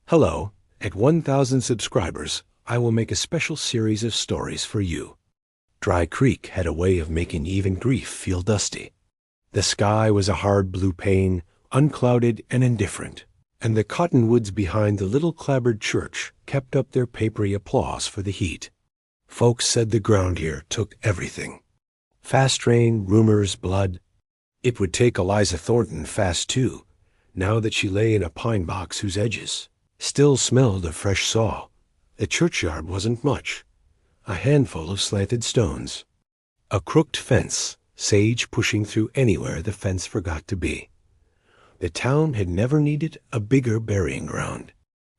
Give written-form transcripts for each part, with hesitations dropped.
Hello, at 1,000 subscribers, I will make a special series of stories for you. Dry Creek had a way of making even grief feel dusty. The sky was a hard blue pane, unclouded and indifferent, and the cottonwoods behind the little clapboard church kept up their papery applause for the heat. Folks said the ground here took everything. Fast rain, rumors, blood. It would take Eliza Thornton fast too, now that she lay in a pine box whose edges still smelled of fresh saw. The churchyard wasn't much. A handful of slanted stones. A crooked fence, sage pushing through anywhere the fence forgot to be. The town had never needed a bigger burying ground.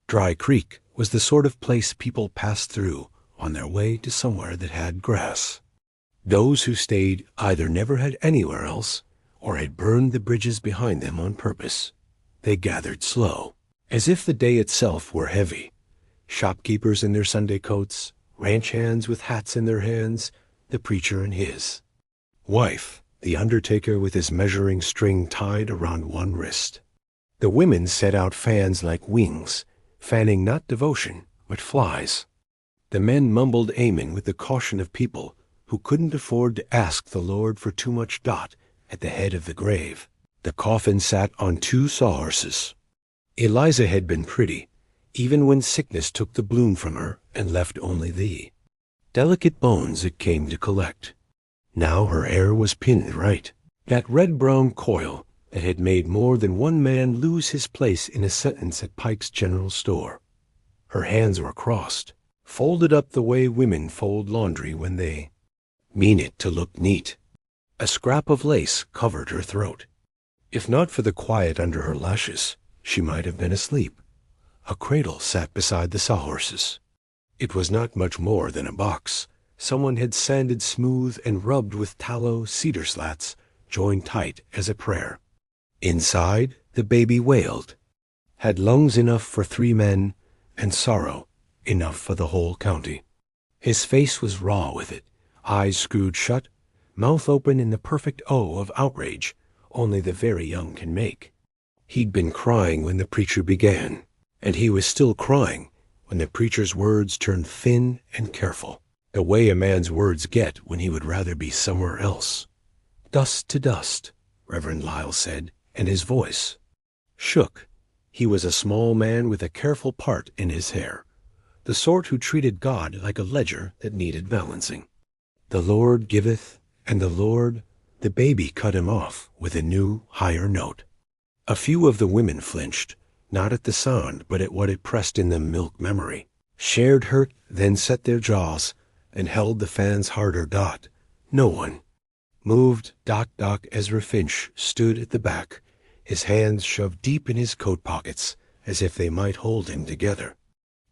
Dry Creek was the sort of place people passed through on their way to somewhere that had grass. Those who stayed either never had anywhere else or had burned the bridges behind them on purpose. They gathered slow, as if the day itself were heavy. Shopkeepers in their Sunday coats, ranch hands with hats in their hands, the preacher in his. Wife, the undertaker with his measuring string tied around one wrist. The women set out fans like wings, fanning not devotion, but flies. The men mumbled amen with the caution of people who couldn't afford to ask the Lord for too much dot at the head of the grave. The coffin sat on two sawhorses. Eliza had been pretty, even when sickness took the bloom from her and left only the delicate bones it came to collect. Now her hair was pinned right, that red-brown coil that had made more than one man lose his place in a sentence at Pike's General Store. Her hands were crossed, folded up the way women fold laundry when they mean it to look neat. A scrap of lace covered her throat. If not for the quiet under her lashes, she might have been asleep. A cradle sat beside the sawhorses. It was not much more than a box. Someone had sanded smooth and rubbed with tallow cedar slats, joined tight as a prayer. Inside, the baby wailed, had lungs enough for 3 men, and sorrow enough for the whole county. His face was raw with it, eyes screwed shut, mouth open in the perfect O of outrage only the very young can make. He'd been crying when the preacher began, and he was still crying when the preacher's words turned thin and careful, the way a man's words get when he would rather be somewhere else. Dust to dust, Reverend Lyle said, and his voice shook. He was a small man with a careful part in his hair, the sort who treated God like a ledger that needed balancing. The Lord giveth, and the baby cut him off with a new, higher note. A few of the women flinched, not at the sound, but at what it pressed in them milk memory. Shared hurt, then set their jaws, and held the fan's harder dot. No one moved. Doc Ezra Finch stood at the back, his hands shoved deep in his coat pockets, as if they might hold him together.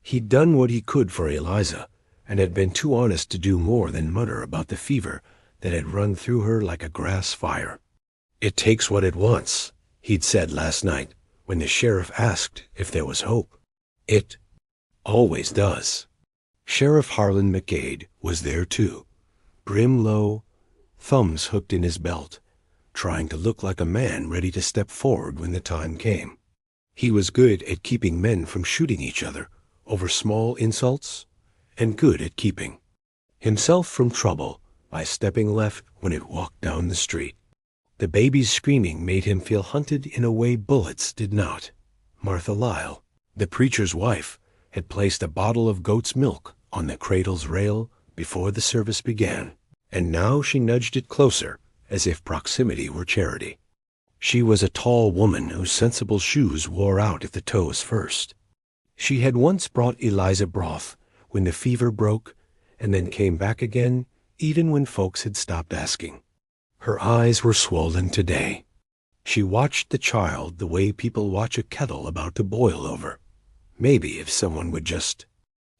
He'd done what he could for Eliza, and had been too honest to do more than mutter about the fever that had run through her like a grass fire. It takes what it wants, he'd said last night when the sheriff asked if there was hope. It always does. Sheriff Harlan McCade was there too, brim low, thumbs hooked in his belt, trying to look like a man ready to step forward when the time came. He was good at keeping men from shooting each other over small insults, and good at keeping himself from trouble by stepping left when it walked down the street. The baby's screaming made him feel hunted in a way bullets did not. Martha Lyle, the preacher's wife, had placed a bottle of goat's milk on the cradle's rail before the service began, and now she nudged it closer as if proximity were charity. She was a tall woman whose sensible shoes wore out at the toes first. She had once brought Eliza broth when the fever broke, and then came back again even when folks had stopped asking. Her eyes were swollen today. She watched the child the way people watch a kettle about to boil over. Maybe if someone would just...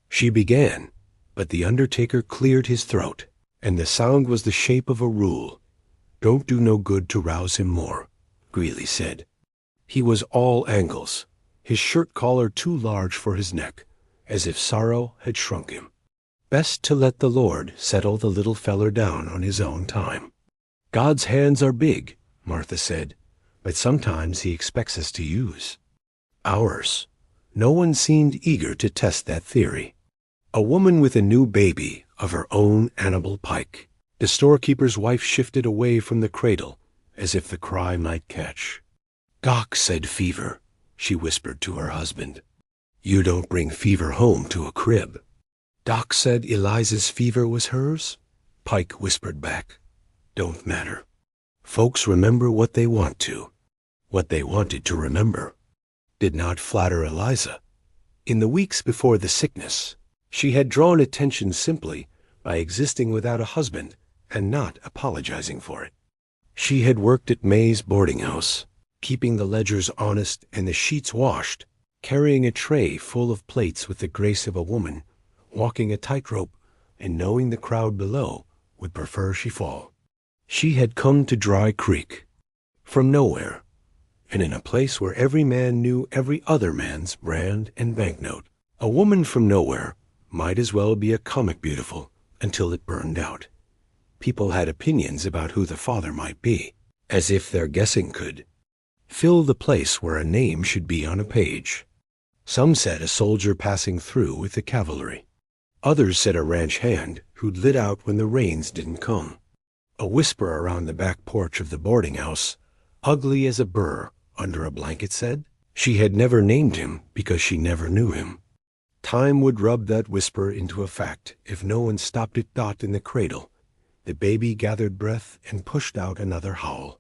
She began, but the undertaker cleared his throat, and the sound was the shape of a rule. Don't do no good to rouse him more, Greeley said. He was all angles, his shirt collar too large for his neck, as if sorrow had shrunk him. Best to let the Lord settle the little feller down on his own time. God's hands are big, Martha said, but sometimes he expects us to use ours. No one seemed eager to test that theory. A woman with a new baby of her own Annabel Pike. The storekeeper's wife shifted away from the cradle, as if the cry might catch. "Doc said fever," she whispered to her husband. "You don't bring fever home to a crib." "Doc said Eliza's fever was hers," Pike whispered back. "Don't matter. Folks remember what they want to. What they wanted to remember." Did not flatter Eliza. In the weeks before the sickness, she had drawn attention simply by existing without a husband and not apologizing for it. She had worked at May's boarding house, keeping the ledgers honest and the sheets washed, carrying a tray full of plates with the grace of a woman, walking a tightrope, and knowing the crowd below would prefer she fall. She had come to Dry Creek, from nowhere, and in a place where every man knew every other man's brand and banknote. A woman from nowhere might as well be a comic beautiful until it burned out. People had opinions about who the father might be, as if their guessing could fill the place where a name should be on a page. Some said a soldier passing through with the cavalry. Others said a ranch hand who'd lit out when the rains didn't come. A whisper around the back porch of the boarding house, ugly as a burr under a blanket, said she had never named him because she never knew him. Time would rub that whisper into a fact if no one stopped it. In the cradle, the baby gathered breath and pushed out another howl.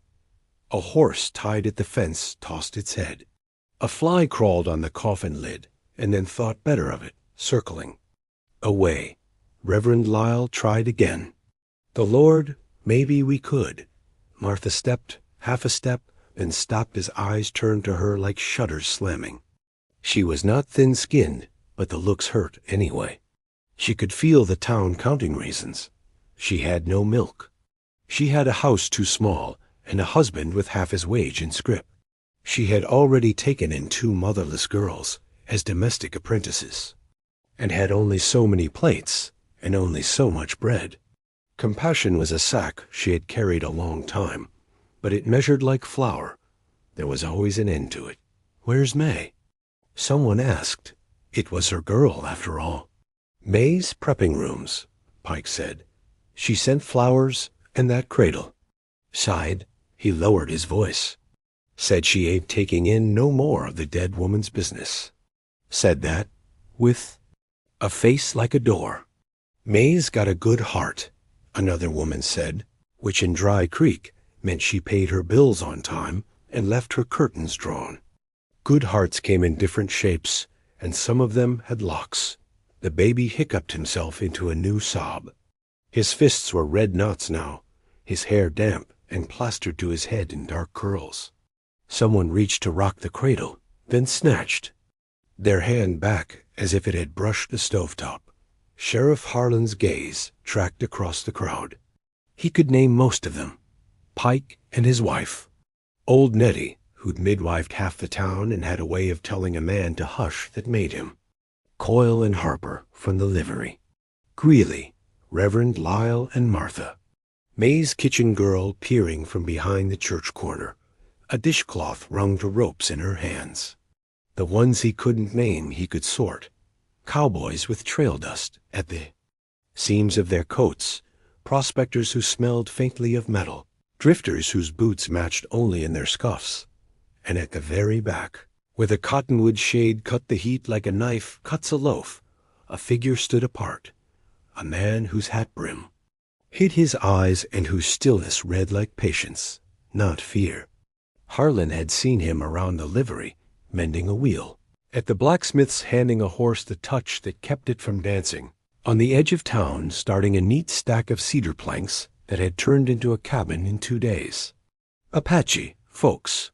A horse tied at the fence tossed its head. A fly crawled on the coffin lid and then thought better of it, circling. Away. Reverend Lyle tried again. "The Lord, maybe we could." Martha stepped, half a step, then stopped as eyes turned to her like shutters slamming. She was not thin-skinned, but the looks hurt anyway. She could feel the town counting reasons. She had no milk. She had a house too small and a husband with half his wage in scrip. She had already taken in 2 motherless girls as domestic apprentices, and had only so many plates and only so much bread. Compassion was a sack she had carried a long time, but it measured like flour. There was always an end to it. "Where's May?" Someone asked. It was her girl, after all. "May's prepping rooms," Pike said. "She sent flowers and that cradle." Sighed. He lowered his voice. Said she ain't taking in no more of the dead woman's business. Said that with a face like a door. "May's got a good heart," another woman said, which in Dry Creek meant she paid her bills on time and left her curtains drawn. Good hearts came in different shapes, and some of them had locks. The baby hiccuped himself into a new sob. His fists were red knots now, his hair damp and plastered to his head in dark curls. Someone reached to rock the cradle, then snatched their hand back as if it had brushed the stovetop. Sheriff Harlan's gaze tracked across the crowd. He could name most of them. Pike and his wife. Old Nettie, who'd midwifed half the town and had a way of telling a man to hush that made him. Coyle and Harper from the livery. Greeley, Reverend Lyle and Martha. May's kitchen girl peering from behind the church corner, a dishcloth wrung to ropes in her hands. The ones he couldn't name he could sort. Cowboys with trail dust at the seams of their coats, prospectors who smelled faintly of metal, drifters whose boots matched only in their scuffs. And at the very back, where the cottonwood shade cut the heat like a knife cuts a loaf, a figure stood apart, a man whose hat brim hid his eyes and whose stillness read like patience, not fear. Harlan had seen him around the livery, mending a wheel, at the blacksmith's handing a horse the touch that kept it from dancing, on the edge of town starting a neat stack of cedar planks that had turned into a cabin in 2 days. Apache, folks,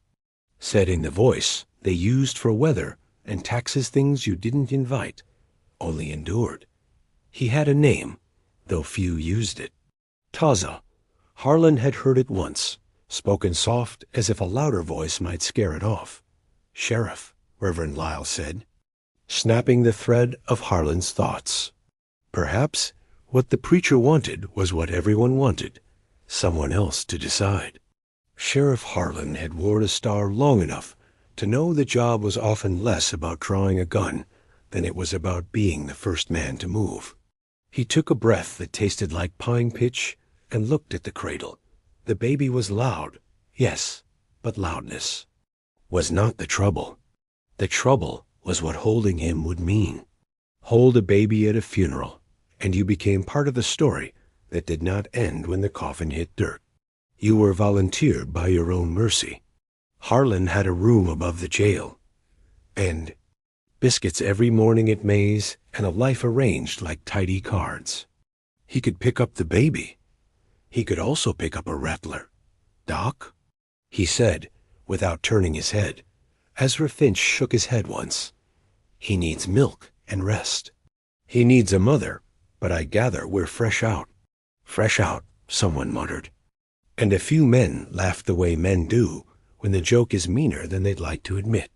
said in the voice they used for weather and taxes things you didn't invite, only endured. He had a name, though few used it. Taza. Harlan had heard it once, spoken soft as if a louder voice might scare it off. Sheriff, Reverend Lyle said, snapping the thread of Harlan's thoughts. Perhaps what the preacher wanted was what everyone wanted, someone else to decide. Sheriff Harlan had worn a star long enough To know the job was often less about drawing a gun than it was about being the first man to move. He took a breath that tasted like pine pitch and looked at the cradle. The baby was loud, yes, but loudness was not the trouble. The trouble was what holding him would mean. Hold a baby at a funeral, and you became part of the story that did not end when the coffin hit dirt. You were volunteered by your own mercy. Harlan had a room above the jail, and biscuits every morning at Maze, and a life arranged like tidy cards. He could pick up the baby. He could also pick up a rattler. "Doc?" he said, without turning his head. Ezra Finch shook his head once. "He needs milk and rest. He needs a mother, but I gather we're fresh out." "Fresh out," someone muttered. And a few men laughed the way men do when the joke is meaner than they'd like to admit.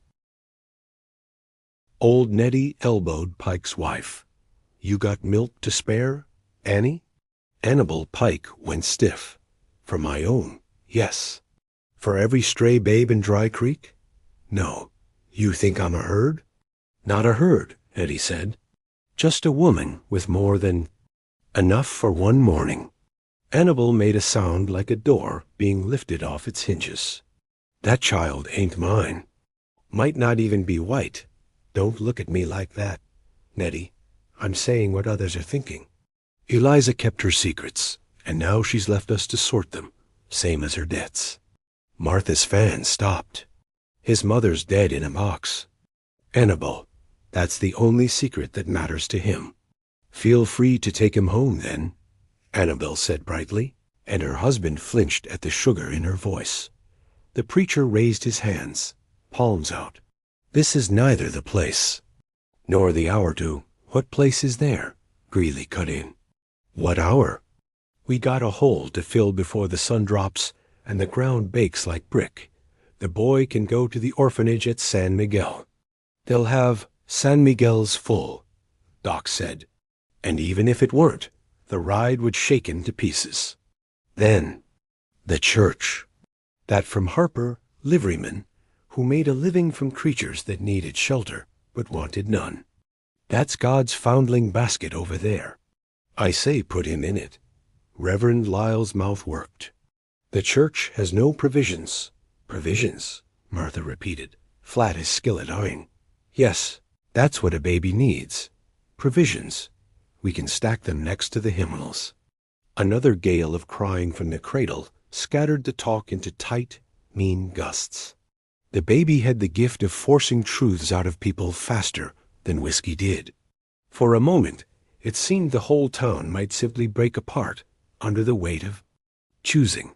Old Nettie elbowed Pike's wife. "You got milk to spare, Annie?" Annabel Pike went stiff. "For my own, yes. For every stray babe in Dry Creek? No. You think I'm a herd?" "Not a herd," Eddie said. "Just a woman with more than enough for one morning." Annabel made a sound like a door being lifted off its hinges. "That child ain't mine. Might not even be white. Don't look at me like that, Nettie. I'm saying what others are thinking. Eliza kept her secrets, and now she's left us to sort them, same as her debts. Martha's fan stopped. His mother's dead in a box. Annabel, that's the only secret that matters to him. Feel free to take him home, then," Annabel said brightly, and her husband flinched at the sugar in her voice. The preacher raised his hands, palms out. "This is neither the place, nor the hour to—" "What place is there?" Greeley cut in. "What hour? We got a hole to fill before the sun drops and the ground bakes like brick. The boy can go to the orphanage at San Miguel. They'll have San Miguel's full," Doc said. "And even if it weren't, the ride would shake him to pieces. Then, the church. That from Harper, liveryman, who made a living from creatures that needed shelter but wanted none. That's God's foundling basket over there. I say put him in it." Reverend Lyle's mouth worked. "The church has no provisions." "Provisions," Martha repeated, flat as skillet iron. "Yes, that's what a baby needs. Provisions. We can stack them next to the hymnals." Another gale of crying from the cradle scattered the talk into tight, mean gusts. The baby had the gift of forcing truths out of people faster than whiskey did. For a moment, it seemed the whole town might simply break apart under the weight of choosing,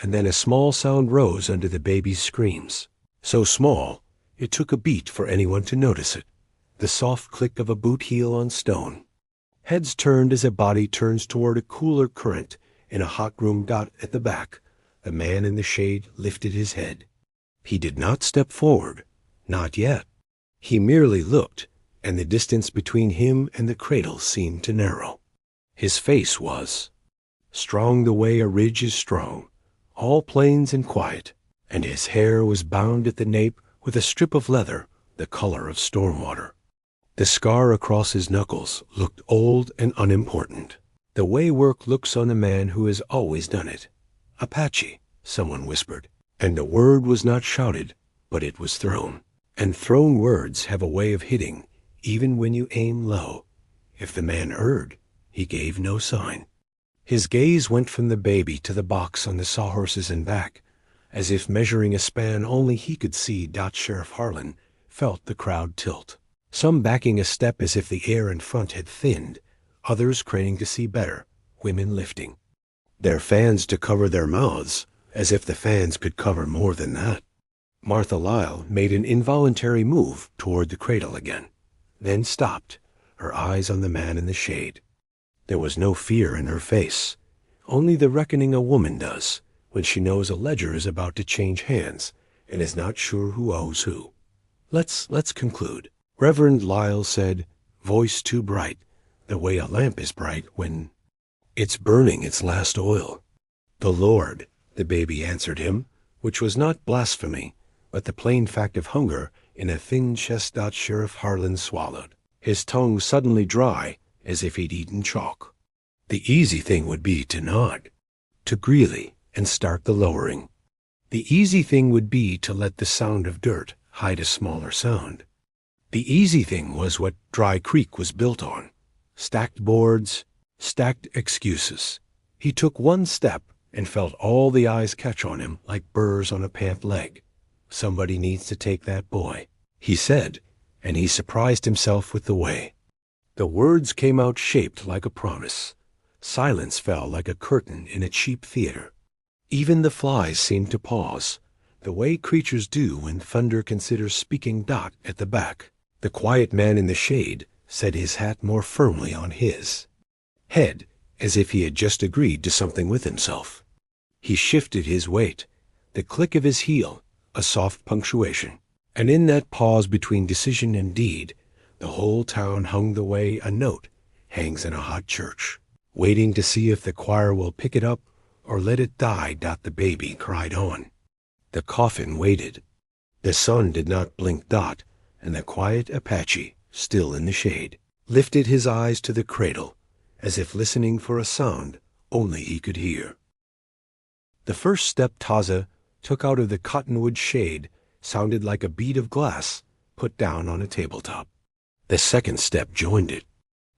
and then a small sound rose under the baby's screams. So small, it took a beat for anyone to notice it. The soft click of a boot heel on stone. Heads turned as a body turns toward a cooler current in a hot room dot at the back. The man in the shade lifted his head. He did not step forward, not yet. He merely looked, and the distance between him and the cradle seemed to narrow. His face was strong the way a ridge is strong, all plains and quiet, and his hair was bound at the nape with a strip of leather the color of storm water. The scar across his knuckles looked old and unimportant, the way work looks on a man who has always done it. "Apache," someone whispered, and the word was not shouted, but it was thrown. And thrown words have a way of hitting, even when you aim low. If the man erred, he gave no sign. His gaze went from the baby to the box on the sawhorses and back, as if measuring a span only he could see. Sheriff Harlan felt the crowd tilt. Some backing a step as if the air in front had thinned, others craning to see better, women lifting their fans to cover their mouths, as if the fans could cover more than that. Martha Lyle made an involuntary move toward the cradle again, then stopped, her eyes on the man in the shade. There was no fear in her face, only the reckoning a woman does when she knows a ledger is about to change hands and is not sure who owes who. Let's conclude," Reverend Lyle said, voice too bright, the way a lamp is bright when it's burning its last oil. "The Lord," the baby answered him, which was not blasphemy, but the plain fact of hunger in a thin chest. Sheriff Harlan swallowed, his tongue suddenly dry as if he'd eaten chalk. The easy thing would be to nod to Greeley and start the lowering. The easy thing would be to let the sound of dirt hide a smaller sound. The easy thing was what Dry Creek was built on: stacked boards, stacked excuses. He took one step and felt all the eyes catch on him like burrs on a pant leg. "Somebody needs to take that boy," he said, and he surprised himself with the way. The words came out shaped like a promise. Silence fell like a curtain in a cheap theater. Even the flies seemed to pause, the way creatures do when thunder considers speaking. At the back, the quiet man in the shade set his hat more firmly on his head, as if he had just agreed to something with himself. He shifted his weight, the click of his heel, a soft punctuation. And in that pause between decision and deed, the whole town hung the way a note hangs in a hot church, waiting to see if the choir will pick it up or let it die. The baby cried on. The coffin waited. The sun did not blink. And the quiet Apache, still in the shade, lifted his eyes to the cradle, as if listening for a sound only he could hear. The first step Taza took out of the cottonwood shade sounded like a bead of glass put down on a tabletop. The second step joined it.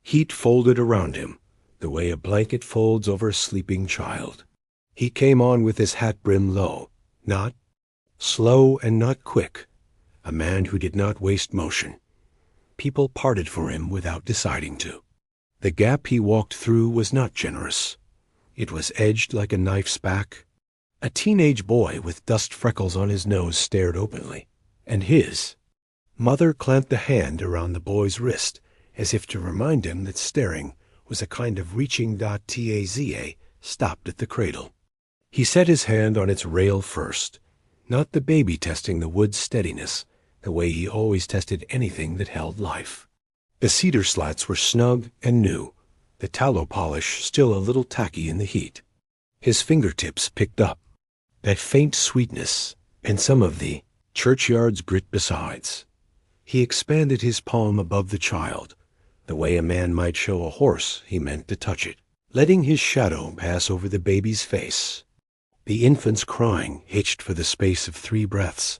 Heat folded around him, the way a blanket folds over a sleeping child. He came on with his hat brim low, not slow and not quick, a man who did not waste motion. People parted for him without deciding to. The gap he walked through was not generous. It was edged like a knife's back. A teenage boy with dust freckles on his nose stared openly, and his mother clamped a hand around the boy's wrist as if to remind him that staring was a kind of reaching. Taza stopped at the cradle. He set his hand on its rail first, not the baby testing the wood's steadiness the way he always tested anything that held life. The cedar slats were snug and new, the tallow polish still a little tacky in the heat. His fingertips picked up that faint sweetness and some of the churchyard's grit besides. He expanded his palm above the child, the way a man might show a horse he meant to touch it, letting his shadow pass over the baby's face. The infant's crying hitched for the space of 3 breaths,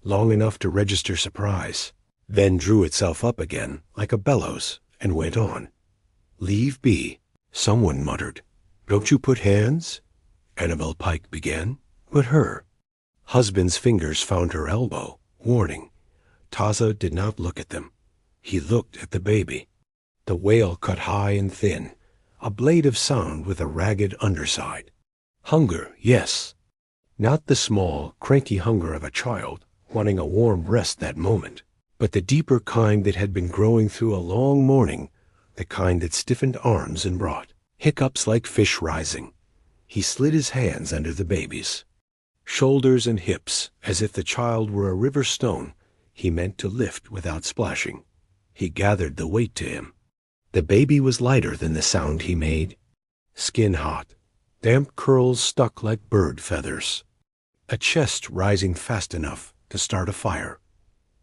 long enough to register surprise, then drew itself up again like a bellows and went on. "Leave be," someone muttered. "Don't you put hands?" Annabel Pike began, but her husband's fingers found her elbow, warning. Taza did not look at them. He looked at the baby. The wail cut high and thin, a blade of sound with a ragged underside. Hunger, yes. Not the small, cranky hunger of a child wanting a warm breast that moment, but the deeper kind that had been growing through a long morning, the kind that stiffened arms and brought hiccups like fish rising. He slid his hands under the baby's shoulders and hips, as if the child were a river stone he meant to lift without splashing. He gathered the weight to him. The baby was lighter than the sound he made. Skin hot, damp curls stuck like bird feathers. A chest rising fast enough to start a fire.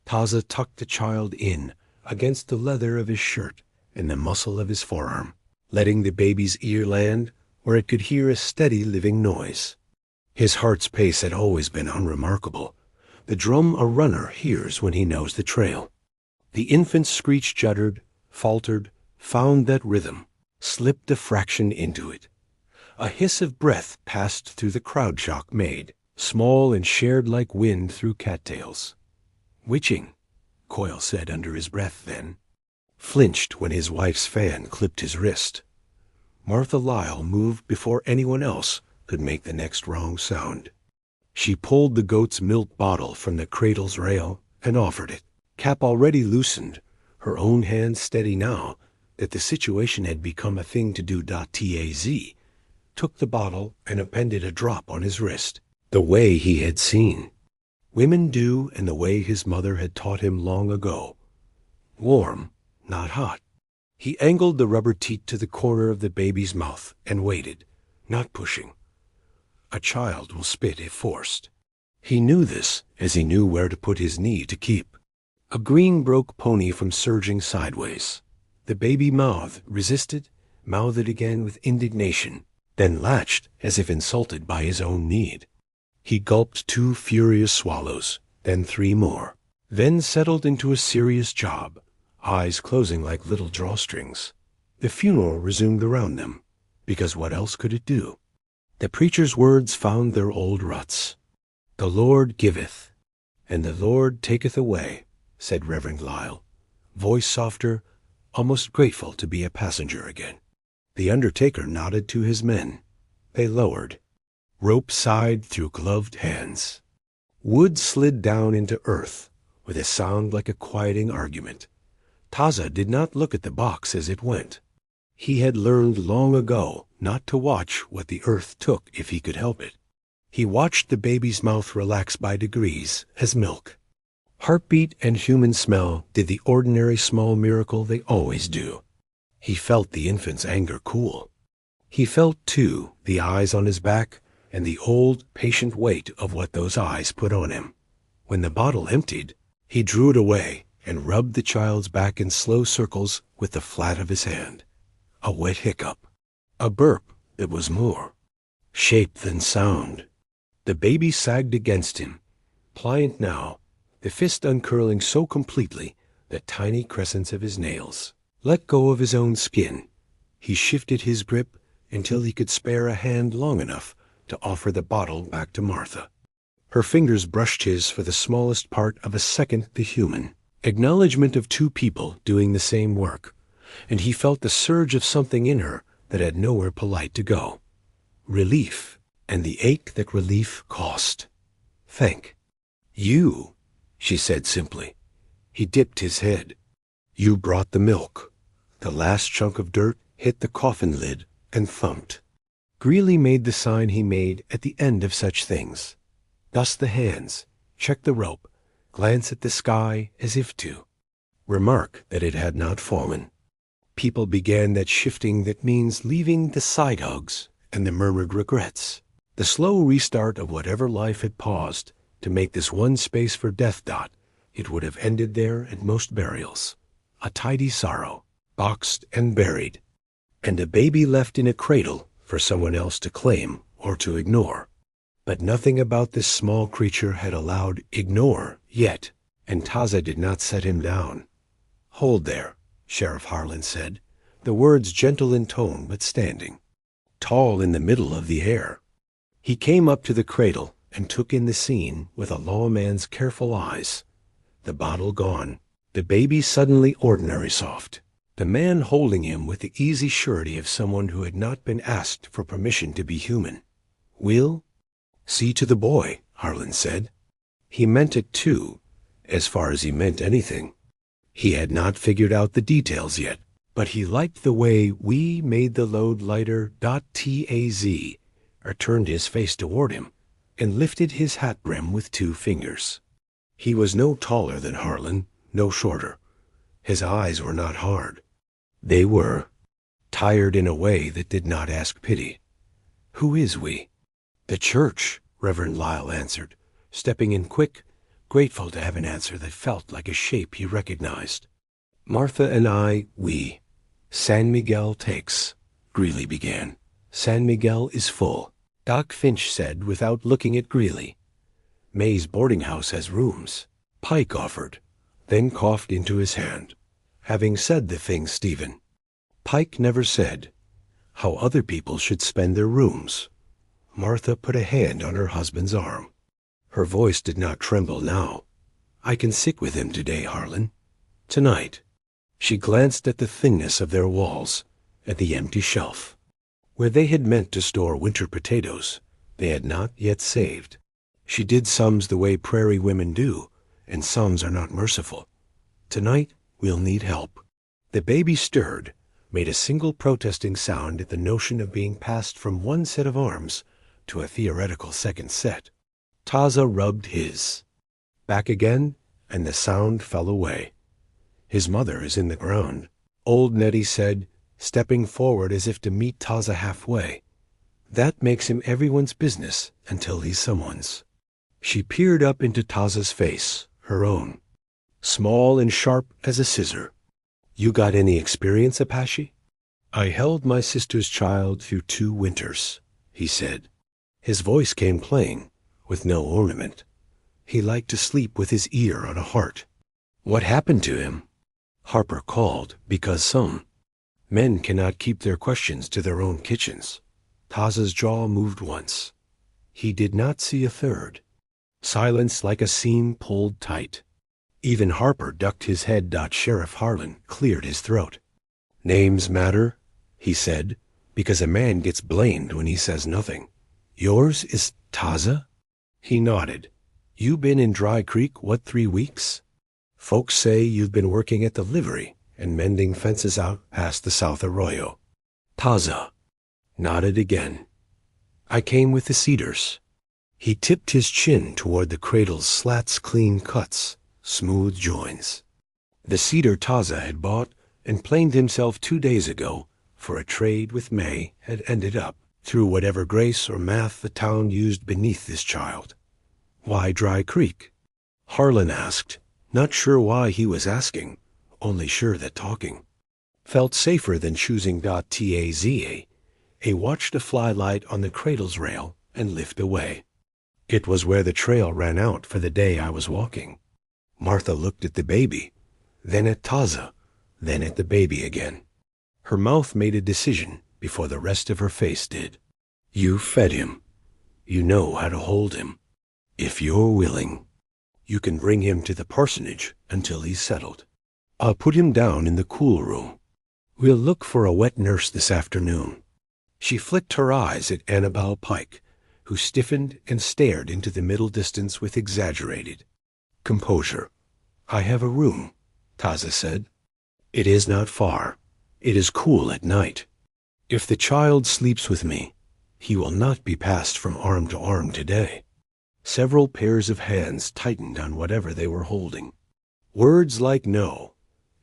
Taza tucked the child in against the leather of his shirt and the muscle of his forearm, letting the baby's ear land where it could hear a steady living noise. His heart's pace had always been unremarkable, the drum a runner hears when he knows the trail. The infant's screech juddered, faltered, found that rhythm, slipped a fraction into it. A hiss of breath passed through the crowd shock made, small and shared like wind through cattails. "Witching," Coyle said under his breath then. Flinched when his wife's fan clipped his wrist. Martha Lyle moved before anyone else could make the next wrong sound. She pulled the goat's milk bottle from the cradle's rail and offered it, cap already loosened, her own hand steady now that the situation had become a thing to do. Taz took the bottle and appended a drop on his wrist, the way he had seen women do and the way his mother had taught him long ago. Warm, not hot. He angled the rubber teat to the corner of the baby's mouth and waited, not pushing. A child will spit if forced. He knew this, as he knew where to put his knee to keep. A green broke pony from surging sideways. The baby resisted, mouthed again with indignation, then latched as if insulted by his own need. He gulped 2 furious swallows, then 3 more, then settled into a serious job, eyes closing like little drawstrings. The funeral resumed around them, because what else could it do? The preacher's words found their old ruts. "The Lord giveth, and the Lord taketh away," said Reverend Lyle, voice softer, almost grateful to be a passenger again. The undertaker nodded to his men. They lowered. Rope sighed through gloved hands. Wood slid down into earth with a sound like a quieting argument. Taza did not look at the box as it went. He had learned long ago not to watch what the earth took if he could help it. He watched the baby's mouth relax by degrees as milk. Heartbeat and human smell did the ordinary small miracle they always do. He felt the infant's anger cool. He felt, too, the eyes on his back and the old, patient weight of what those eyes put on him. When the bottle emptied, he drew it away and rubbed the child's back in slow circles with the flat of his hand. A wet hiccup. A burp that was more shape than sound. The baby sagged against him, pliant now, the fist uncurling so completely that tiny crescents of his nails let go of his own skin. He shifted his grip until he could spare a hand long enough to offer the bottle back to Martha. Her fingers brushed his for the smallest part of a second the human. Acknowledgement of 2 people doing the same work, and he felt the surge of something in her that had nowhere polite to go. Relief, and the ache that relief cost. "Thank you," she said simply. He dipped his head. "You brought the milk." The last chunk of dirt hit the coffin lid and thumped. Greeley made the sign he made at the end of such things. Dust the hands, check the rope, glance at the sky as if to remark that it had not fallen. People began that shifting that means leaving the side hugs and the murmured regrets, the slow restart of whatever life had paused to make this one space for death. It would have ended there at most burials. A tidy sorrow, boxed and buried, and a baby left in a cradle for someone else to claim or to ignore. But nothing about this small creature had allowed ignore yet, and Taza did not set him down. "Hold there," Sheriff Harlan said, the words gentle in tone but standing, tall in the middle of the air. He came up to the cradle and took in the scene with a lawman's careful eyes. The bottle gone, the baby suddenly ordinary soft, the man holding him with the easy surety of someone who had not been asked for permission to be human. "We'll see to the boy," Harlan said. He meant it, too, as far as he meant anything. He had not figured out the details yet, but he liked the way we made the load lighter. Taz, or turned his face toward him, and lifted his hat brim with 2 fingers. He was no taller than Harlan, no shorter. His eyes were not hard. They were tired in a way that did not ask pity. "Who is we?" "The church," Reverend Lyle answered, stepping in quick, grateful to have an answer that felt like a shape he recognized. "Martha and I, we. San Miguel takes," Greeley began. "San Miguel is full," Doc Finch said without looking at Greeley. "May's boarding house has rooms," Pike offered, then coughed into his hand. "Having said the thing, Stephen, Pike never said how other people should spend their rooms." Martha put a hand on her husband's arm. Her voice did not tremble now. "I can sit with him today, Harlan. Tonight." She glanced at the thinness of their walls, at the empty shelf. Where they had meant to store winter potatoes, they had not yet saved. She did sums the way prairie women do, and sums are not merciful. "Tonight we'll need help." The baby stirred, made a single protesting sound at the notion of being passed from one set of arms to a theoretical second set. Taza rubbed his back again, and the sound fell away. "His mother is in the ground," old Nettie said, stepping forward as if to meet Taza halfway. "That makes him everyone's business until he's someone's." She peered up into Taza's face, her own, small and sharp as a scissor. You got any experience, Apache? I held my sister's child through 2 winters, he said. His voice came plain, with no ornament. He liked to sleep with his ear on a heart. What happened to him? Harper called because some men cannot keep their questions to their own kitchens. Taza's jaw moved once. He did not see a third. Silence like a seam pulled tight. Even Harper ducked his head. Sheriff Harlan cleared his throat. Names matter, he said, because a man gets blamed when he says nothing. Yours is Taza? He nodded. You been in Dry Creek, 3 weeks? Folks say you've been working at the livery and mending fences out past the South Arroyo. Taza nodded again. I came with the Cedars. He tipped his chin toward the cradle's slats, clean cuts, smooth joins. The cedar Taza had bought and planed himself 2 days ago for a trade with May had ended up through whatever grace or math the town used beneath this child. Why Dry Creek? Harlan asked, not sure why he was asking, only sure that talking felt safer than choosing. Taza. He watched a flylight on the cradle's rail and lift away. It was where the trail ran out for the day I was walking. Martha looked at the baby, then at Taza, then at the baby again. Her mouth made a decision before the rest of her face did. You fed him. You know how to hold him. If you're willing, you can bring him to the parsonage until he's settled. I'll put him down in the cool room. We'll look for a wet nurse this afternoon. She flicked her eyes at Annabelle Pike, who stiffened and stared into the middle distance with exaggerated composure. I have a room, Taza said. It is not far. It is cool at night. If the child sleeps with me, he will not be passed from arm to arm today. Several pairs of hands tightened on whatever they were holding. Words like no,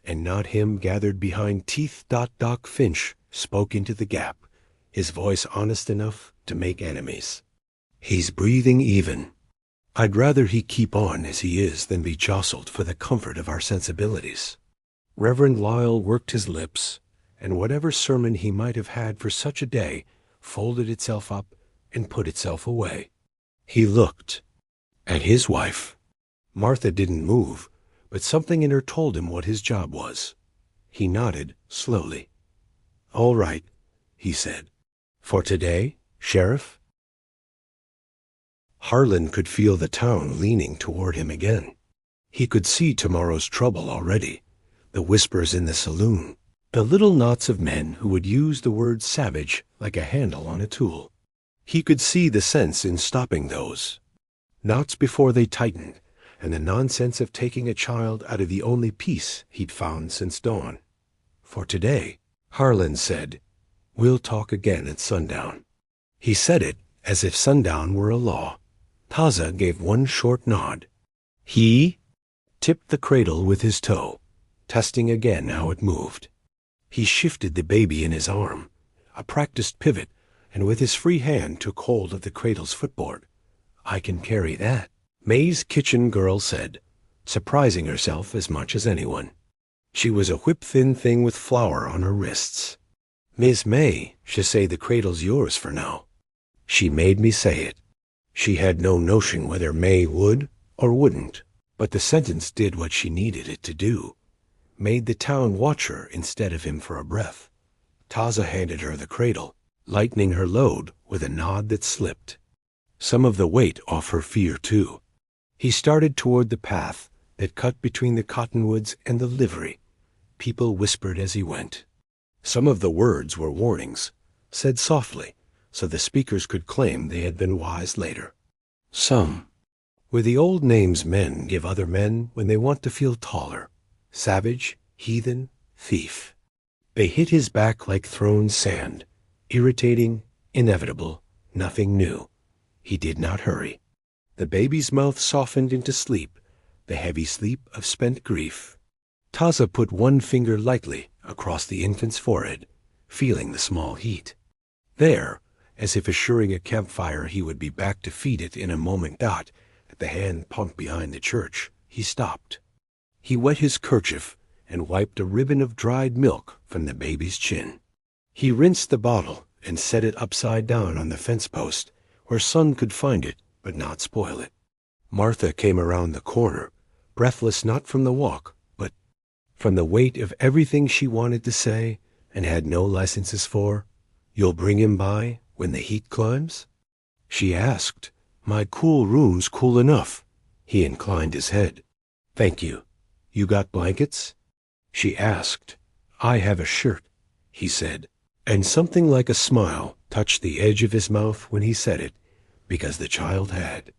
and not him gathered behind teeth. Doc Finch spoke into the gap, his voice honest enough to make enemies. He's breathing even. I'd rather he keep on as he is than be jostled for the comfort of our sensibilities. Reverend Lyle worked his lips, and whatever sermon he might have had for such a day folded itself up and put itself away. He looked at his wife. Martha didn't move, but something in her told him what his job was. He nodded slowly. All right, he said. For today, Sheriff? Harlan could feel the town leaning toward him again. He could see tomorrow's trouble already, the whispers in the saloon, the little knots of men who would use the word savage like a handle on a tool. He could see the sense in stopping those knots before they tightened, and the nonsense of taking a child out of the only peace he'd found since dawn. For today, Harlan said, we'll talk again at sundown. He said it as if sundown were a law. Taza gave one short nod. He tipped the cradle with his toe, testing again how it moved. He shifted the baby in his arm, a practiced pivot, and with his free hand took hold of the cradle's footboard. I can carry that, May's kitchen girl said, surprising herself as much as anyone. She was a whip-thin thing with flour on her wrists. Miss May, she say the cradle's yours for now. She made me say it. She had no notion whether May would or wouldn't, but the sentence did what she needed it to do. Made the town watch her instead of him for a breath. Taza handed her the cradle, lightening her load with a nod that slipped some of the weight off her fear, too. He started toward the path that cut between the cottonwoods and the livery. People whispered as he went. Some of the words were warnings, said softly, so the speakers could claim they had been wise later. Some were the old names men give other men when they want to feel taller. Savage, heathen, thief. They hit his back like thrown sand, irritating, inevitable, nothing new. He did not hurry. The baby's mouth softened into sleep, the heavy sleep of spent grief. Taza put one finger lightly across the infant's forehead, feeling the small heat. There, as if assuring a campfire he would be back to feed it in a moment. at the hand pump behind the church, he stopped. He wet his kerchief and wiped a ribbon of dried milk from the baby's chin. He rinsed the bottle and set it upside down on the fence post where Son could find it but not spoil it. Martha came around the corner, breathless not from the walk, but from the weight of everything she wanted to say and had no licenses for. "You'll bring him by when the heat climbs?" She asked. "My cool room's cool enough." He inclined his head. "Thank you. You got blankets?" She asked. "I have a shirt," he said, and something like a smile touched the edge of his mouth when he said it, because the child had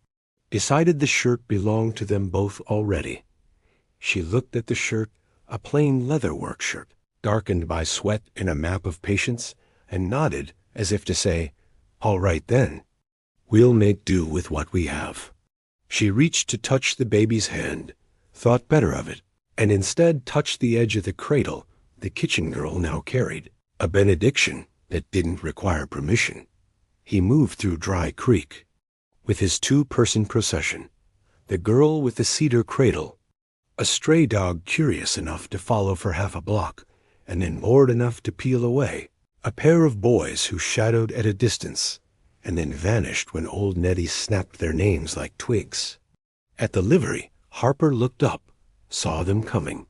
decided the shirt belonged to them both already. She looked at the shirt, a plain leatherwork shirt, darkened by sweat and a map of patience, and nodded as if to say, "All right then. We'll make do with what we have." She reached to touch the baby's hand, thought better of it, and instead touched the edge of the cradle the kitchen girl now carried, a benediction that didn't require permission. He moved through Dry Creek with his two-person procession, the girl with the cedar cradle, a stray dog curious enough to follow for half a block, and then bored enough to peel away, a pair of boys who shadowed at a distance, and then vanished when old Nettie snapped their names like twigs. At the livery, Harper looked up, saw them coming,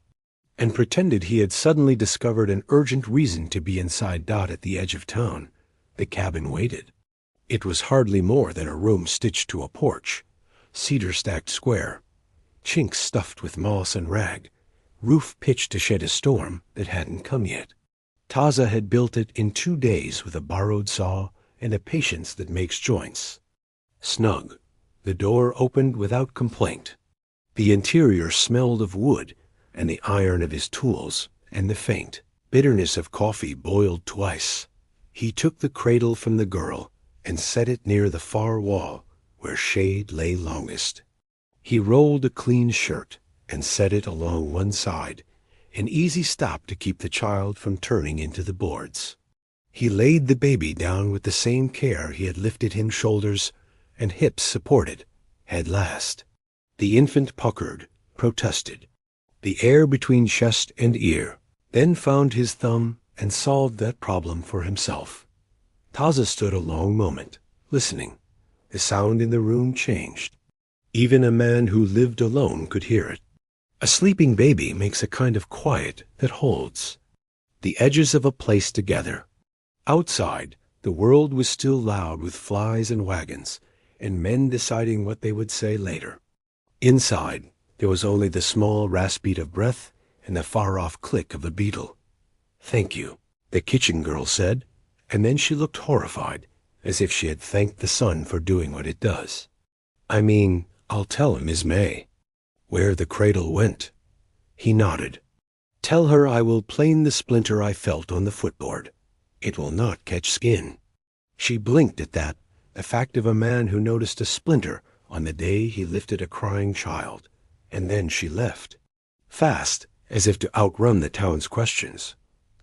and pretended he had suddenly discovered an urgent reason to be inside Dot at the edge of town. The cabin waited. It was hardly more than a room stitched to a porch, cedar stacked square, chinks stuffed with moss and rag, roof pitched to shed a storm that hadn't come yet. Taza had built it in 2 days with a borrowed saw and a patience that makes joints. Snug, the door opened without complaint. The interior smelled of wood and the iron of his tools and the faint bitterness of coffee boiled twice. He took the cradle from the girl and set it near the far wall where shade lay longest. He rolled a clean shirt and set it along one side, an easy stop to keep the child from turning into the boards. He laid the baby down with the same care he had lifted him, shoulders and hips supported, head last. The infant puckered, protested, the air between chest and ear, then found his thumb and solved that problem for himself. Taza stood a long moment, listening. The sound in the room changed. Even a man who lived alone could hear it. A sleeping baby makes a kind of quiet that holds the edges of a place together. Outside, the world was still loud with flies and wagons, and men deciding what they would say later. Inside, there was only the small rasp beat of breath and the far-off click of a beetle. "Thank you," the kitchen girl said, and then she looked horrified, as if she had thanked the sun for doing what it does. "I mean, I'll tell Miss May where the cradle went." He nodded. "Tell her I will plane the splinter I felt on the footboard. It will not catch skin." She blinked at that, the fact of a man who noticed a splinter on the day he lifted a crying child, and then she left. Fast, as if to outrun the town's questions,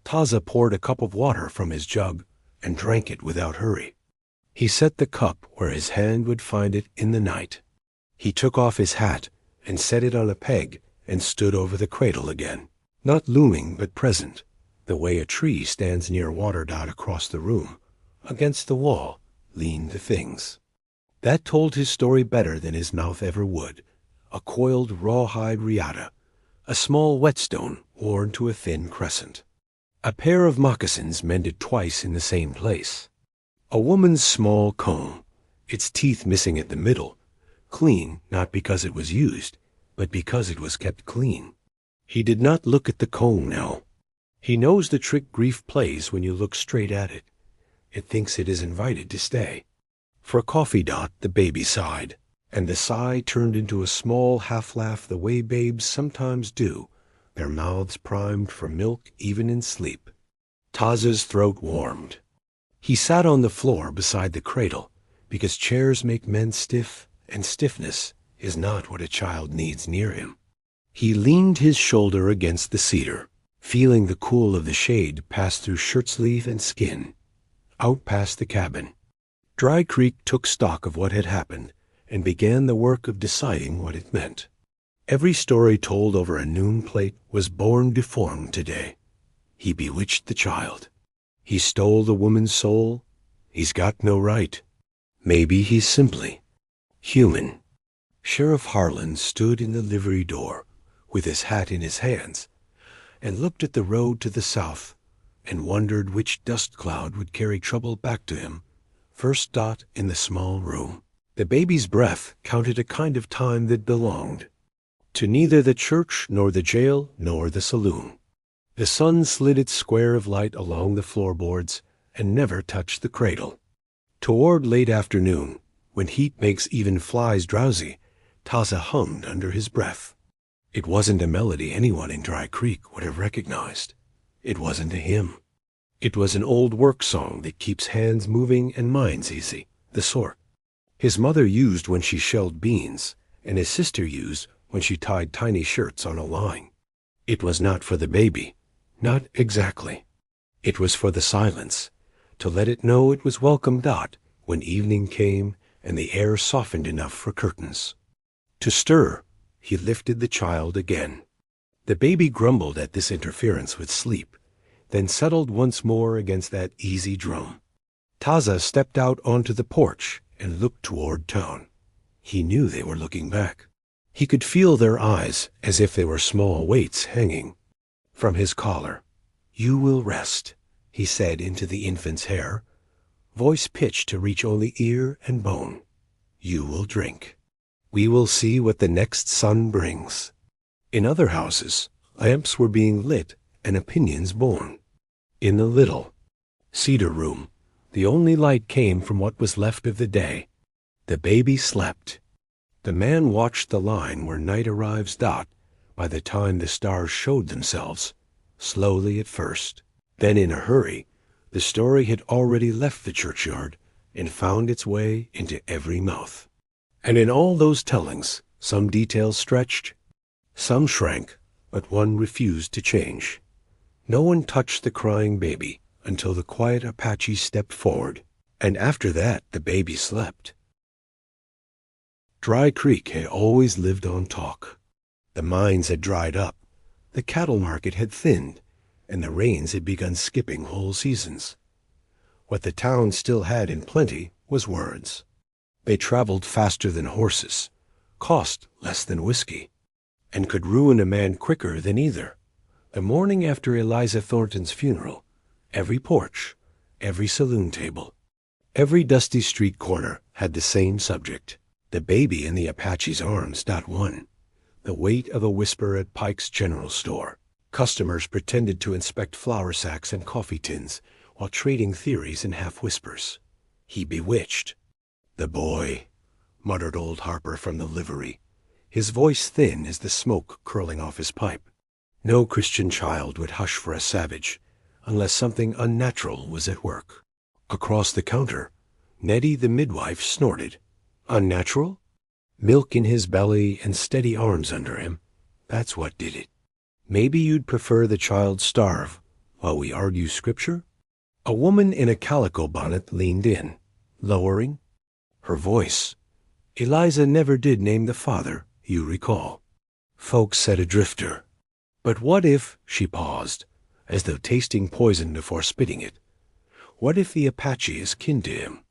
Taza poured a cup of water from his jug and drank it without hurry. He set the cup where his hand would find it in the night. He took off his hat and set it on a peg and stood over the cradle again, not looming but present, the way a tree stands near water. Dot across the room, against the wall, leaned the things. That told his story better than his mouth ever would. A coiled rawhide riata, a small whetstone worn to a thin crescent, a pair of moccasins mended twice in the same place, a woman's small comb, its teeth missing at the middle, clean not because it was used, but because it was kept clean. He did not look at the comb now. He knows the trick grief plays when you look straight at it. It thinks it is invited to stay. For coffee. Dot, the baby sighed, and the sigh turned into a small half-laugh the way babes sometimes do, their mouths primed for milk even in sleep. Taza's throat warmed. He sat on the floor beside the cradle, because chairs make men stiff, and stiffness is not what a child needs near him. He leaned his shoulder against the cedar, feeling the cool of the shade pass through shirt-sleeve and skin. Out past the cabin, Dry Creek took stock of what had happened and began the work of deciding what it meant. Every story told over a noon plate was born deformed today. He bewitched the child. He stole the woman's soul. He's got no right. Maybe he's simply human. Sheriff Harlan stood in the livery door with his hat in his hands and looked at the road to the south and wondered which dust cloud would carry trouble back to him. First Dot in the small room. The baby's breath counted a kind of time that belonged to neither the church nor the jail nor the saloon. The sun slid its square of light along the floorboards and never touched the cradle. Toward late afternoon, when heat makes even flies drowsy, Taza hummed under his breath. It wasn't a melody anyone in Dry Creek would have recognized. It wasn't a hymn. It was an old work song that keeps hands moving and minds easy, the sort his mother used when she shelled beans, and his sister used when she tied tiny shirts on a line. It was not for the baby, not exactly. It was for the silence, to let it know it was welcome Dot when evening came and the air softened enough for curtains. To stir, he lifted the child again. The baby grumbled at this interference with sleep, then settled once more against that easy drum. Taza stepped out onto the porch and looked toward town. He knew they were looking back. He could feel their eyes as if they were small weights hanging from his collar. "You will rest," he said into the infant's hair, voice pitched to reach only ear and bone. "You will drink. We will see what the next sun brings." In other houses, lamps were being lit and opinions born. In the little cedar room, the only light came from what was left of the day. The baby slept. The man watched the line where night arrives Dot by the time the stars showed themselves, slowly at first. Then in a hurry, the story had already left the churchyard and found its way into every mouth. And in all those tellings, some details stretched, some shrank, but one refused to change. No one touched the crying baby until the quiet Apache stepped forward, and after that the baby slept. Dry Creek had always lived on talk. The mines had dried up, the cattle market had thinned, and the rains had begun skipping whole seasons. What the town still had in plenty was words. They traveled faster than horses, cost less than whiskey, and could ruin a man quicker than either. The morning after Eliza Thornton's funeral, every porch, every saloon table, every dusty street corner had the same subject. The baby in the Apache's arms, not one. The weight of a whisper at Pike's General Store. Customers pretended to inspect flour sacks and coffee tins while trading theories in half-whispers. He bewitched. "The boy," muttered old Harper from the livery, his voice thin as the smoke curling off his pipe. No Christian child would hush for a savage unless something unnatural was at work. Across the counter, Nettie the midwife snorted. Unnatural? Milk in his belly and steady arms under him. That's what did it. Maybe you'd prefer the child starve while we argue scripture? A woman in a calico bonnet leaned in, lowering her voice. Eliza never did name the father, you recall. Folks said a drifter. But what if, she paused, as though tasting poison before spitting it, what if the Apache is kin to him?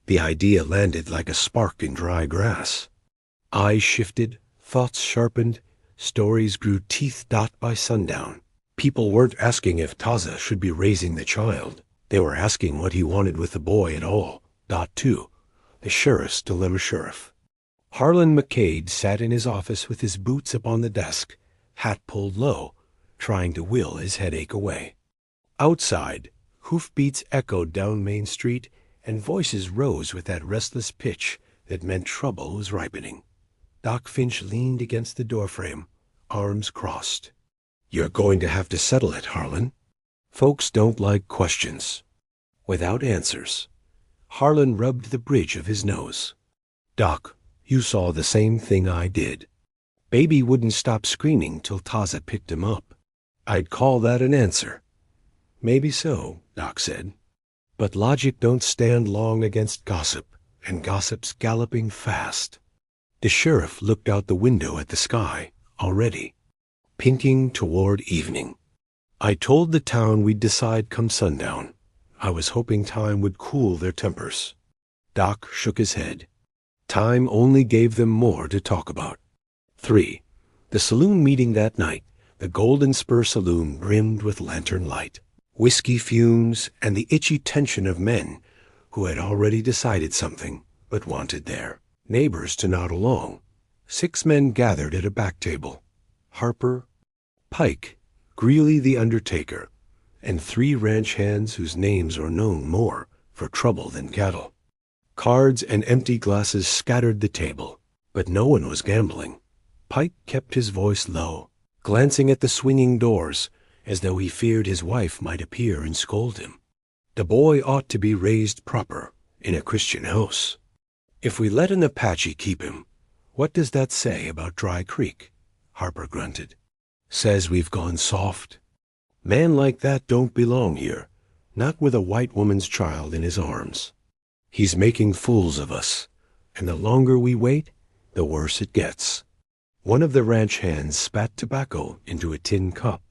The idea landed like a spark in dry grass. Eyes shifted, thoughts sharpened, stories grew teeth Dot by sundown. People weren't asking if Taza should be raising the child. They were asking what he wanted with the boy at all. Dot, too. The sheriff's dilemma sheriff. Harlan McCade sat in his office with his boots upon the desk, hat pulled low, trying to will his headache away. Outside, hoofbeats echoed down Main Street, and voices rose with that restless pitch that meant trouble was ripening. Doc Finch leaned against the doorframe, arms crossed. "You're going to have to settle it, Harlan. Folks don't like questions without answers." Harlan rubbed the bridge of his nose. "Doc, you saw the same thing I did. Baby wouldn't stop screaming till Taza picked him up. I'd call that an answer." "Maybe so," Doc said. "But logic don't stand long against gossip, and gossip's galloping fast." The sheriff looked out the window at the sky, already pinking toward evening. I told the town we'd decide come sundown. I was hoping time would cool their tempers. Doc shook his head. Time only gave them more to talk about. 3. The saloon meeting that night. The Golden Spur Saloon brimmed with lantern light, whiskey fumes, and the itchy tension of men who had already decided something, but wanted their neighbors to nod along. 6 men gathered at a back table. Harper, Pike, Greeley the Undertaker, and 3 ranch hands whose names are known more for trouble than cattle. Cards and empty glasses scattered the table, but no one was gambling. Pike kept his voice low, glancing at the swinging doors as though he feared his wife might appear and scold him. The boy ought to be raised proper in a Christian house. If we let an Apache keep him, what does that say about Dry Creek? Harper grunted. Says we've gone soft. Man like that don't belong here, not with a white woman's child in his arms. He's making fools of us, and the longer we wait, the worse it gets. One of the ranch hands spat tobacco into a tin cup.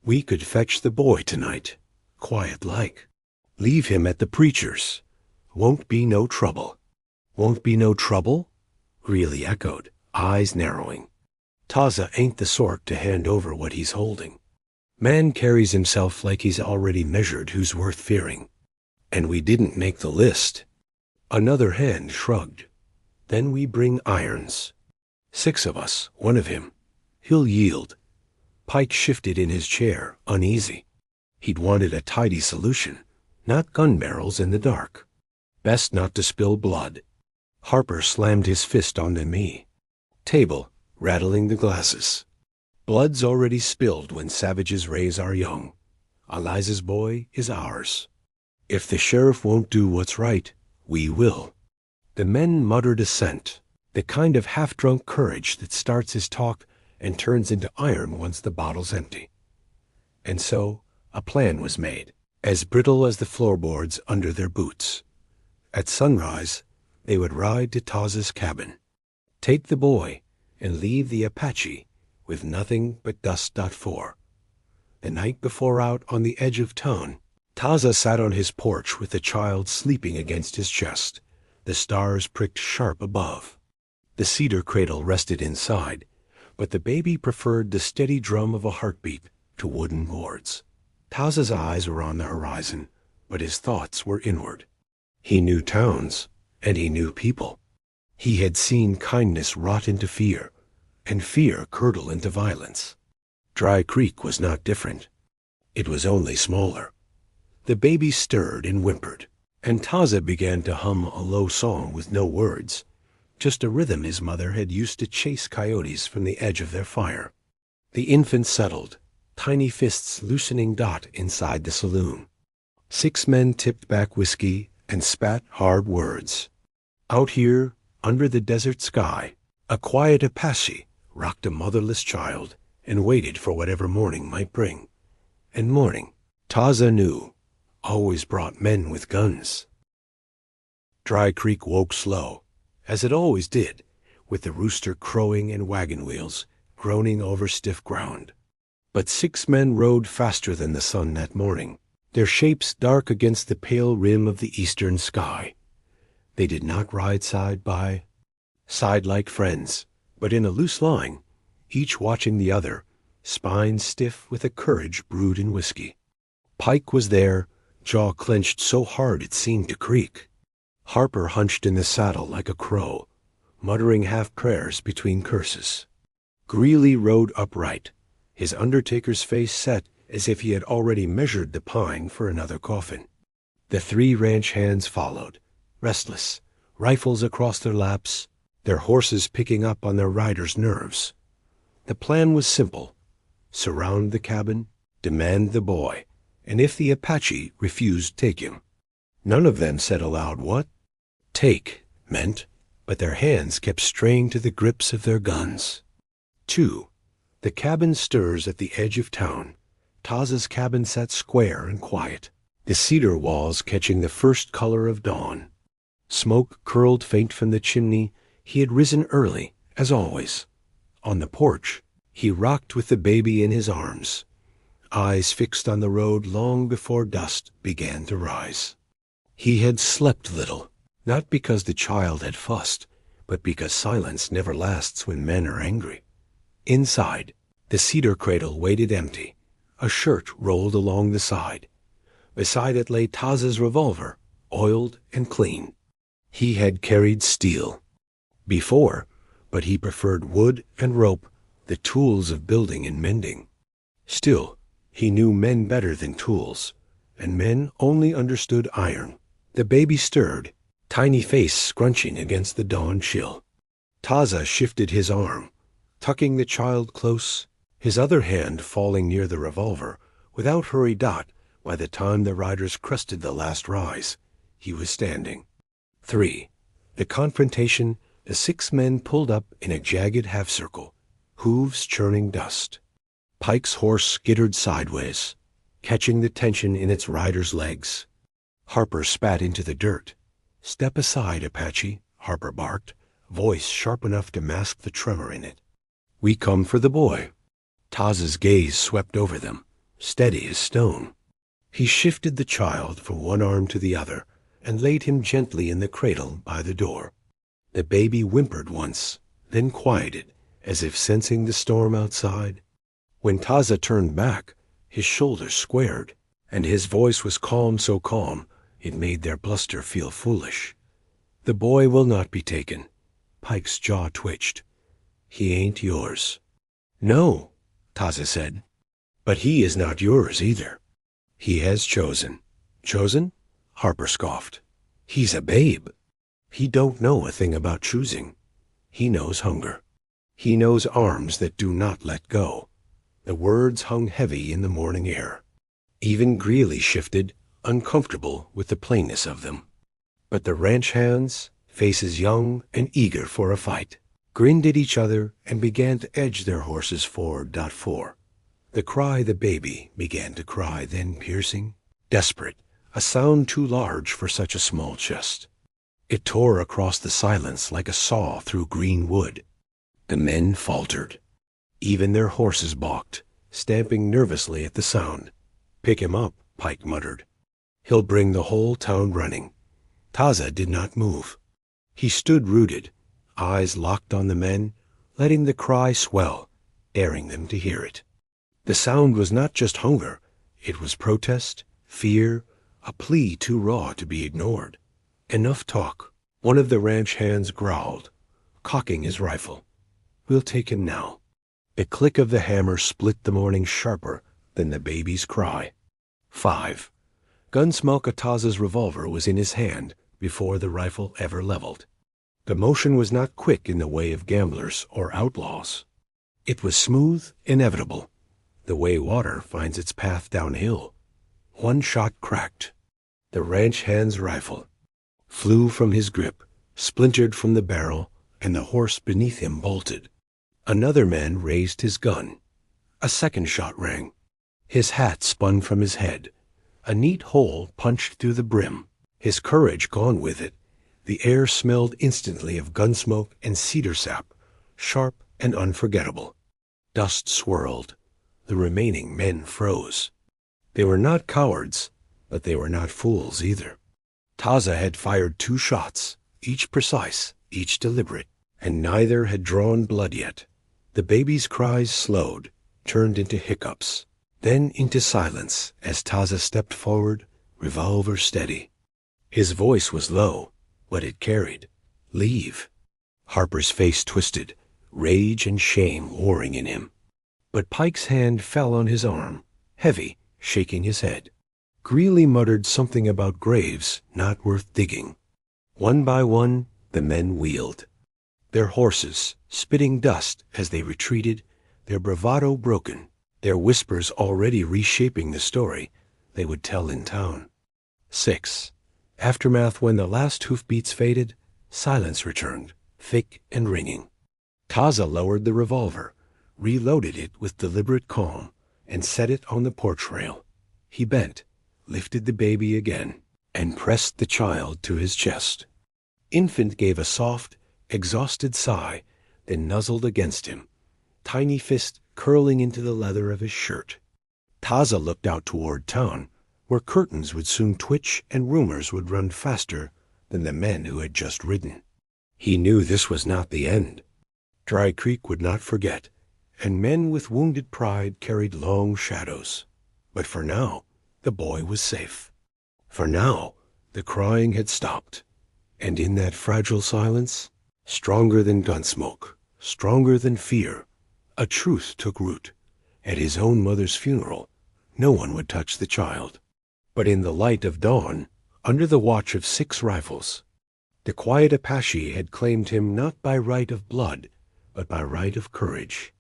We could fetch the boy tonight, quiet-like. Leave him at the preacher's. Won't be no trouble. Won't be no trouble? Greeley echoed, eyes narrowing. Taza ain't the sort to hand over what he's holding. Man carries himself like he's already measured who's worth fearing. And we didn't make the list. Another hand shrugged. Then we bring irons. 6 of us, 1 of him. He'll yield. Pike shifted in his chair, uneasy. He'd wanted a tidy solution, not gun barrels in the dark. Best not to spill blood. Harper slammed his fist onto me. Table, rattling the glasses. Blood's already spilled when savages raise our young. Eliza's boy is ours. If the sheriff won't do what's right, we will. The men muttered assent, the kind of half-drunk courage that starts his talk and turns into iron once the bottle's empty. And so a plan was made, as brittle as the floorboards under their boots. At sunrise, they would ride to Taza's cabin, take the boy, and leave the Apache with nothing but dust.4. The night before out on the edge of town, Taza sat on his porch with the child sleeping against his chest, the stars pricked sharp above. The cedar cradle rested inside, but the baby preferred the steady drum of a heartbeat to wooden boards. Taza's eyes were on the horizon, but his thoughts were inward. He knew towns, and he knew people. He had seen kindness rot into fear, and fear curdle into violence. Dry Creek was not different. It was only smaller. The baby stirred and whimpered, and Taza began to hum a low song with no words, just a rhythm his mother had used to chase coyotes from the edge of their fire. The infant settled, tiny fists loosening Dot inside the saloon. 6 men tipped back whiskey and spat hard words. Out here, under the desert sky, a quiet Apache rocked a motherless child and waited for whatever morning might bring. And morning, Taza knew, always brought men with guns. Dry Creek woke slow, as it always did, with the rooster crowing and wagon wheels groaning over stiff ground. But 6 men rode faster than the sun that morning, their shapes dark against the pale rim of the eastern sky. They did not ride side by side like friends, but in a loose line, each watching the other, spines stiff with a courage brewed in whiskey. Pike was there, jaw clenched so hard it seemed to creak. Harper hunched in the saddle like a crow, muttering half-prayers between curses. Greeley rode upright, his undertaker's face set as if he had already measured the pine for another coffin. The 3 ranch hands followed, restless, rifles across their laps, their horses picking up on their riders' nerves. The plan was simple. Surround the cabin, demand the boy, and if the Apache refused, take him. None of them said aloud what take meant, but their hands kept straying to the grips of their guns. 2. The cabin stirs at the edge of town. Taza's cabin sat square and quiet, the cedar walls catching the first color of dawn. Smoke curled faint from the chimney. He had risen early, As always, on the porch, he rocked with the baby in his arms, eyes fixed on the road long before dusk began to rise. He had slept little, not because the child had fussed, but because silence never lasts when men are angry. Inside, the cedar cradle waited empty. A shirt rolled along the side. Beside it lay Taza's revolver, oiled and clean. He had carried steel before, but he preferred wood and rope, the tools of building and mending. Still, he knew men better than tools, and men only understood iron. The baby stirred, tiny face scrunching against the dawn chill. Taza shifted his arm, tucking the child close, his other hand falling near the revolver. Without hurry dot, by the time the riders crested the last rise, he was standing. 3. The confrontation, the 6 men pulled up in a jagged half-circle, hooves churning dust. Pike's horse skittered sideways, catching the tension in its rider's legs. Harper spat into the dirt. "Step aside, Apache," Harper barked, voice sharp enough to mask the tremor in it. "We come for the boy." Taza's gaze swept over them, steady as stone. He shifted the child from one arm to the other and laid him gently in the cradle by the door. The baby whimpered once, then quieted, as if sensing the storm outside. When Taza turned back, his shoulders squared, and his voice was calm, so calm it made their bluster feel foolish. "The boy will not be taken." Pike's jaw twitched. "He ain't yours." "No," Taza said. "But he is not yours either. He has chosen." "Chosen?" Harper scoffed. "He's a babe. He don't know a thing about choosing. He knows hunger. He knows arms that do not let go." The words hung heavy in the morning air. Even Greeley shifted, uncomfortable with the plainness of them. But the ranch hands, faces young and eager for a fight, grinned at each other and began to edge their horses forward. 4. The cry the baby began to cry, then piercing, desperate, a sound too large for such a small chest. It tore across the silence like a saw through green wood. The men faltered. Even their horses balked, stamping nervously at the sound. "Pick him up," Pike muttered. "He'll bring the whole town running." Taza did not move. He stood rooted, eyes locked on the men, letting the cry swell, daring them to hear it. The sound was not just hunger. It was protest, fear, a plea too raw to be ignored. "Enough talk," one of the ranch hands growled, cocking his rifle. "We'll take him now." The click of the hammer split the morning sharper than the baby's cry. 5. Gunsmoke Taza's revolver was in his hand before the rifle ever leveled. The motion was not quick in the way of gamblers or outlaws. It was smooth, inevitable, the way water finds its path downhill. One shot cracked. The ranch hand's rifle flew from his grip, splintered from the barrel, and the horse beneath him bolted. Another man raised his gun. A second shot rang. His hat spun from his head. A neat hole punched through the brim. His courage gone with it. The air smelled instantly of gunsmoke and cedar sap, sharp and unforgettable. Dust swirled. The remaining men froze. They were not cowards, but they were not fools either. Taza had fired 2 shots, each precise, each deliberate, and neither had drawn blood yet. The baby's cries slowed, turned into hiccups, then into silence as Taza stepped forward, revolver steady. His voice was low, but it carried. "Leave." Harper's face twisted, rage and shame warring in him. But Pike's hand fell on his arm, heavy, shaking his head. Greeley muttered something about graves not worth digging. One by one, the men wheeled. Their horses, spitting dust as they retreated, their bravado broken, their whispers already reshaping the story they would tell in town. 6. Aftermath. When the last hoofbeats faded, silence returned, thick and ringing. Taza lowered the revolver, reloaded it with deliberate calm, and set it on the porch rail. He bent, lifted the baby again, and pressed the child to his chest. Infant gave a soft, exhausted sigh, then nuzzled against him, tiny fist curling into the leather of his shirt. Taza looked out toward town, where curtains would soon twitch and rumors would run faster than the men who had just ridden. He knew this was not the end. Dry Creek would not forget, and men with wounded pride carried long shadows. But for now, the boy was safe. For now, the crying had stopped, and in that fragile silence, stronger than gunsmoke, stronger than fear, a truth took root. At his own mother's funeral, no one would touch the child. But in the light of dawn, under the watch of 6 rifles, the quiet Apache had claimed him not by right of blood, but by right of courage.